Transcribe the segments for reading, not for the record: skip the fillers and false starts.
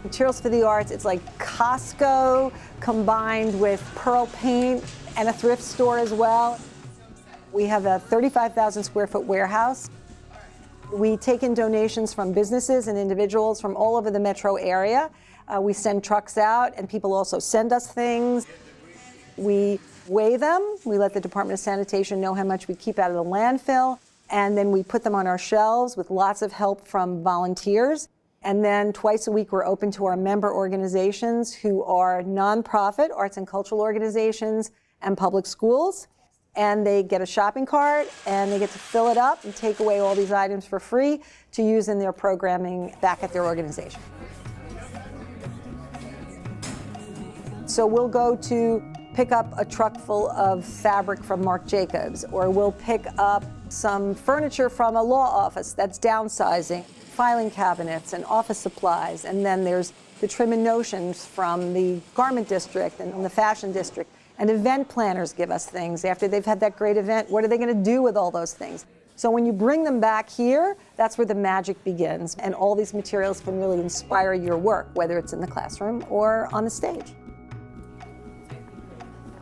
Materials for the Arts, it's like Costco combined with Pearl Paint and a thrift store as well. We have a 35,000 square foot warehouse. We take in donations from businesses and individuals from all over the metro area. We send trucks out, and people also send us things. We weigh them. We let the Department of Sanitation know how much we keep out of the landfill, and then we put them on our shelves with lots of help from volunteers. And then twice a week, we're open to our member organizations who are nonprofit, arts and cultural organizations, and public schools. And they get a shopping cart, and they get to fill it up and take away all these items for free to use in their programming back at their organization. So we'll go to pick up a truck full of fabric from Marc Jacobs, or we'll pick up some furniture from a law office that's downsizing, filing cabinets and office supplies, and then there's the trim and notions from the garment district and the fashion district. And event planners give us things after they've had that great event. What are they going to do with all those things? So when you bring them back here, that's where the magic begins, and all these materials can really inspire your work, whether it's in the classroom or on the stage.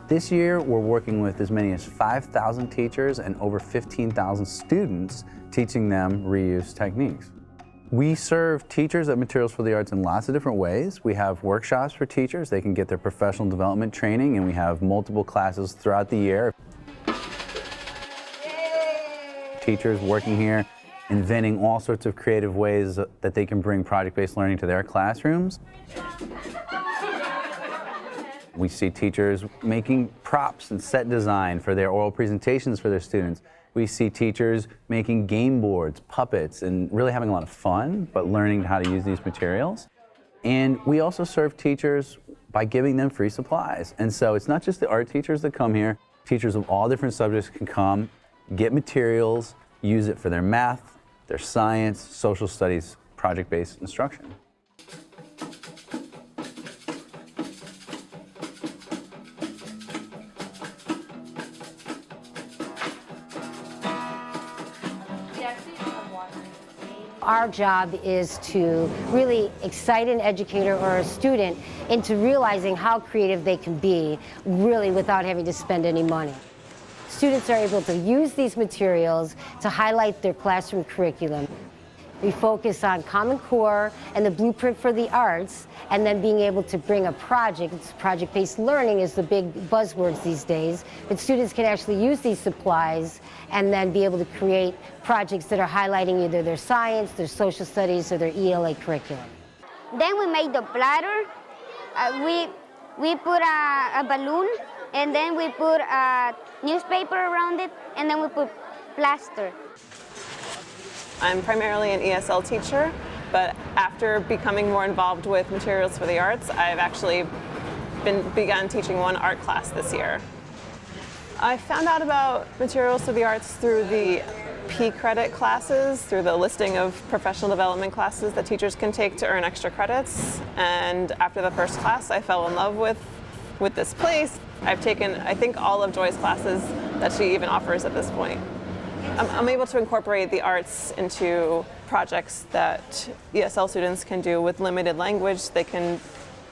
This year, we're working with as many as 5,000 teachers and over 15,000 students, teaching them reuse techniques. We serve teachers at Materials for the Arts in lots of different ways. We have workshops for teachers. They can get their professional development training, and we have multiple classes throughout the year. Yay! Teachers working here, inventing all sorts of creative ways that they can bring project-based learning to their classrooms. We see teachers making props and set design for their oral presentations for their students. We see teachers making game boards, puppets, and really having a lot of fun, but learning how to use these materials. And we also serve teachers by giving them free supplies. And so it's not just the art teachers that come here. Teachers of all different subjects can come, get materials, use it for their math, their science, social studies, project-based instruction. Our job is to really excite an educator or a student into realizing how creative they can be, really without having to spend any money. Students are able to use these materials to highlight their classroom curriculum. We focus on Common Core and the blueprint for the arts, and then being able to bring a project. Project-based learning is the big buzzwords these days, but students can actually use these supplies and then be able to create projects that are highlighting either their science, their social studies, or their ELA curriculum. Then we make the platter. We put a balloon, and then we put a newspaper around it, and then we put plaster. I'm primarily an ESL teacher, but after becoming more involved with Materials for the Arts, I've actually begun teaching one art class this year. I found out about Materials for the Arts through the P-credit classes, through the listing of professional development classes that teachers can take to earn extra credits. And after the first class, I fell in love with this place. I've taken, I think, all of Joy's classes that she even offers at this point. I'm able to incorporate the arts into projects that ESL students can do with limited language. They can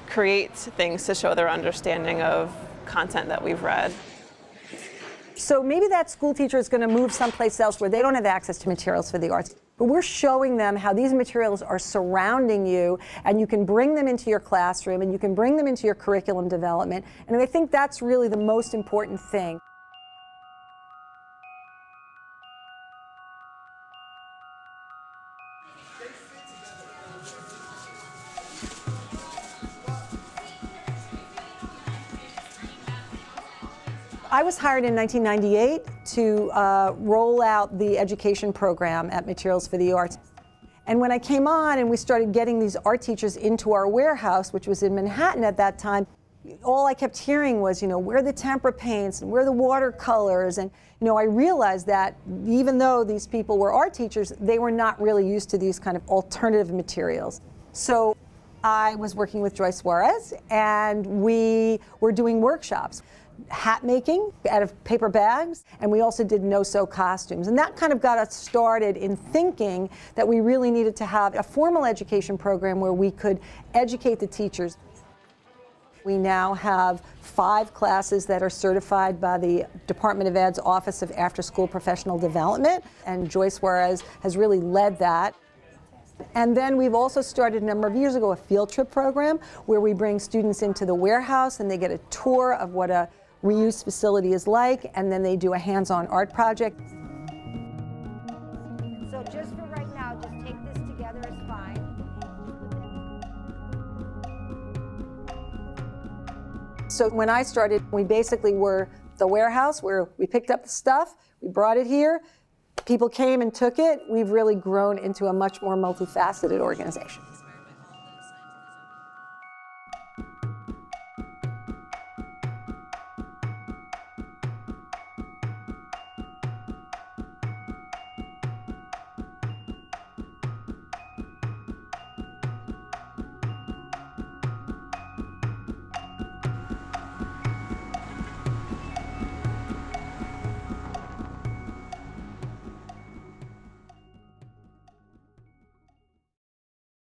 create things to show their understanding of content that we've read. So maybe that school teacher is going to move someplace else where they don't have access to Materials for the Arts. But we're showing them how these materials are surrounding you, and you can bring them into your classroom, and you can bring them into your curriculum development. And I think that's really the most important thing. I was hired in 1998 to roll out the education program at Materials for the Arts. And when I came on and we started getting these art teachers into our warehouse, which was in Manhattan at that time, all I kept hearing was, where are the tempera paints and where are the watercolors? And, I realized that even though these people were art teachers, they were not really used to these kind of alternative materials. So I was working with Joy Suarez, and we were doing workshops. hat making out of paper bags, and we also did no-sew costumes. And that kind of got us started in thinking that we really needed to have a formal education program where we could educate the teachers. We now have 5 classes that are certified by the Department of Ed's Office of After School Professional Development, and Joyce Juarez has really led that. And then we've also started a number of years ago a field trip program where we bring students into the warehouse and they get a tour of what a reuse facility is like, and then they do a hands-on art project. So just for right now, just take this together is fine. So when I started, we basically were the warehouse where we picked up the stuff, we brought it here, people came and took it. We've really grown into a much more multifaceted organization.